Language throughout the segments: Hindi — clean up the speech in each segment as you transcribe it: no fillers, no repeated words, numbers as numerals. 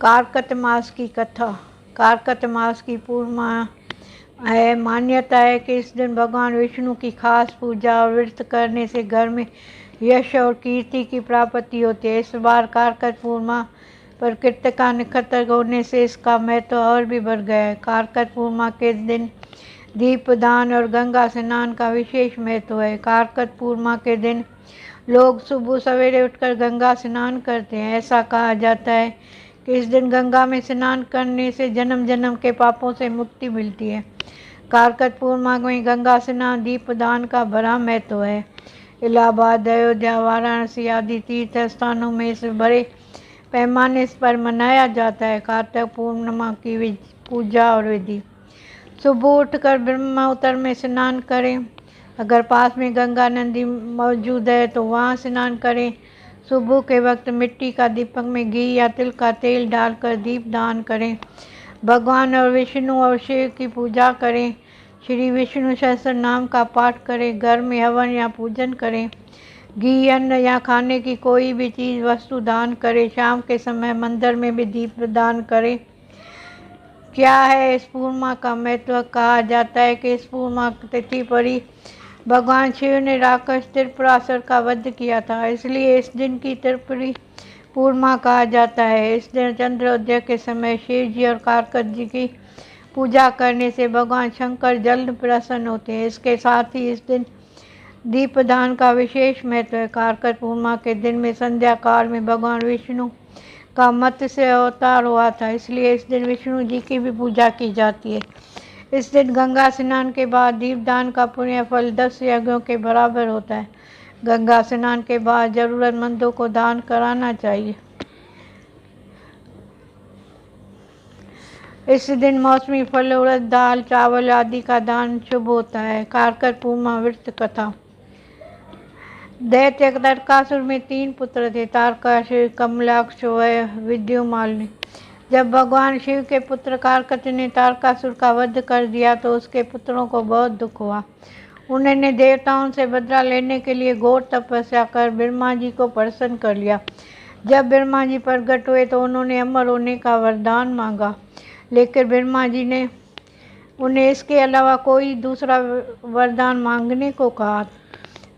कार्तिक मास की कथा। कार्तिक मास की पूर्णिमा है। मान्यता है कि इस दिन भगवान विष्णु की खास पूजा और व्रत करने से घर में यश और कीर्ति की प्राप्ति होती है। इस बार कार्तिक पूर्णिमा पर कृतिका नक्षत्र होने से इसका महत्व और भी बढ़ गया है। कार्तिक पूर्णिमा के दिन दीपदान और गंगा स्नान का विशेष महत्व है। कार्तिक पूर्णिमा के दिन लोग सुबह सवेरे उठकर गंगा स्नान करते हैं। ऐसा कहा जाता है कि इस दिन गंगा में स्नान करने से जन्म जन्म के पापों से मुक्ति मिलती है। कार्तिक पूर्णिमा में गंगा स्नान दीपदान का बड़ा महत्व है। इलाहाबाद, अयोध्या, वाराणसी आदि तीर्थ स्थानों में इस बड़े पैमाने पर मनाया जाता है। कार्तिक पूर्णिमा की पूजा और विधि। सुबह उठकर ब्रह्मोत्तर में स्नान करें। अगर पास में गंगा नदी मौजूद है तो वहाँ स्नान करें। सुबह के वक्त मिट्टी का दीपक में घी या तिल का तेल डालकर दीप दान करें। भगवान और विष्णु और शिव की पूजा करें। श्री विष्णु सहस्त्र नाम का पाठ करें। घर में हवन या पूजन करें। घी, अन्न या खाने की कोई भी चीज़ वस्तु दान करें। शाम के समय मंदिर में भी दीप दान करें। क्या है इस पूर्णिमा का महत्व? कहा जाता है कि इस पूर्णिमा तिथि पर ही भगवान शिव ने राक्षस त्रिपुरासुर का वध किया था, इसलिए इस दिन की त्रिपुरी पूर्णिमा कहा जाता है। इस दिन चंद्रोदय के समय शिव जी और कार्तिक जी की पूजा करने से भगवान शंकर जल्द प्रसन्न होते हैं। इसके साथ ही इस दिन दीपदान का विशेष महत्व है। कार्तिक पूर्णिमा के दिन में संध्या काल में भगवान विष्णु का मत्स्य अवतार हुआ था, इसलिए इस दिन विष्णु जी की भी पूजा की जाती है। इस दिन गंगा स्नान के बाद दीपदान का पुण्य फल 10 यज्ञों के बराबर होता है। गंगा स्नान के बाद जरूरतमंदों को दान कराना चाहिए। इस दिन मौसमी फल, उड़द दाल, चावल आदि का दान शुभ होता है। कार्तिक पूर्णिमा व्रत कथा। दैत्य तारकासुर में 3 पुत्र थे, तारकासुर, कमलाक्ष व विद्युमालिनी। जब भगवान शिव के पुत्र कार्तिक ने तारकासुर का वध कर दिया तो उसके पुत्रों को बहुत दुख हुआ। उन्होंने देवताओं से बदला लेने के लिए घोर तपस्या कर ब्रह्मा जी को प्रसन्न कर लिया। जब ब्रह्मा जी प्रकट हुए तो उन्होंने अमर होने का वरदान मांगा, लेकिन ब्रह्मा जी ने उन्हें इसके अलावा कोई दूसरा वरदान मांगने को कहा।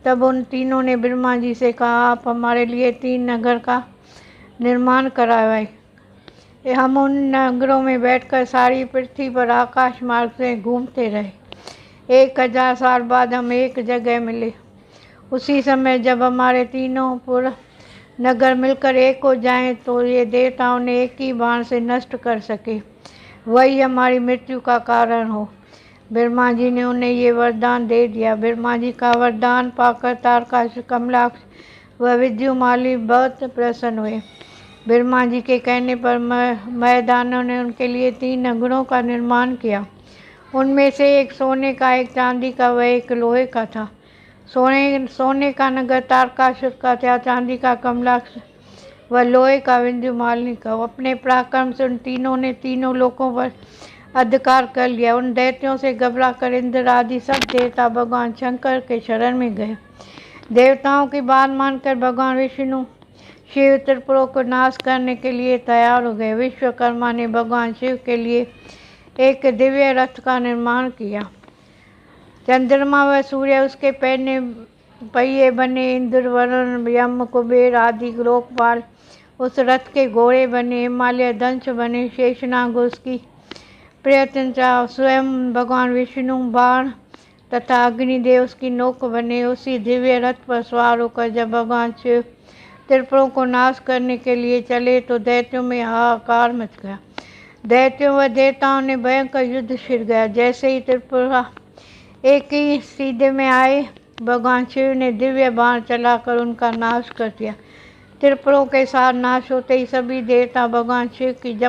तब उन तीनों ने ब्रह्मा जी से कहा, आप हमारे लिए 3 नगर का निर्माण कराएं। हम उन नगरों में बैठकर सारी पृथ्वी पर आकाश मार्ग से घूमते रहे। 1000 साल बाद हम एक जगह मिले। उसी समय जब हमारे तीनों पुर नगर मिलकर एक हो जाएं तो ये देवताओं ने एक ही बाण से नष्ट कर सके, वही हमारी मृत्यु का कारण हो। ब्रह्मा जी ने उन्हें ये वरदान दे दिया। ब्रह्मा जी का वरदान पाकर तारकासुर, कमलाक्ष व विद्युमाली बहुत प्रसन्न हुए। ब्रह्मा जी के कहने पर मैदानों ने उनके लिए 3 नगरों का निर्माण किया। उनमें से एक सोने का, एक चांदी का व एक लोहे का था। सोने का नगर तारकासुर का था, चांदी का कमलाक्ष व लोहे का विद्युमालिनी का। अपने पराक्रम से उन तीनों ने तीनों लोकों पर अधिकार कर लिया। उन दैत्यों से घबरा कर इंद्र आदि सब देवता भगवान शंकर के शरण में गए। देवताओं की बात मानकर भगवान विष्णु शिव त्रिपुरों को नाश करने के लिए तैयार हो गए। विश्वकर्मा ने भगवान शिव के लिए एक दिव्य रथ का निर्माण किया। चंद्रमा व सूर्य उसके पहिए बने। इंद्र, वरुण, यम, कुबेर आदि लोकपाल उस रथ के घोड़े बने। हिमालय दंश बने। शेषनाग उसकी प्रियतमा, स्वयं भगवान विष्णु बाण तथा अग्निदेव उसकी नोक बने। उसी दिव्य रथ पर सवार होकर जब भगवान शिव त्रिपुरों को नाश करने के लिए चले तो दैत्यों में हाहाकार मच गया। दैत्यों व देवताओं ने भयंकर युद्ध छिड़ गया। जैसे ही त्रिपुरा एक ही सीधे में आए, भगवान शिव ने दिव्य बाण चलाकर उनका नाश कर दिया। त्रिपुरों के साथ नाश होते ही सभी देवता भगवान शिव की जप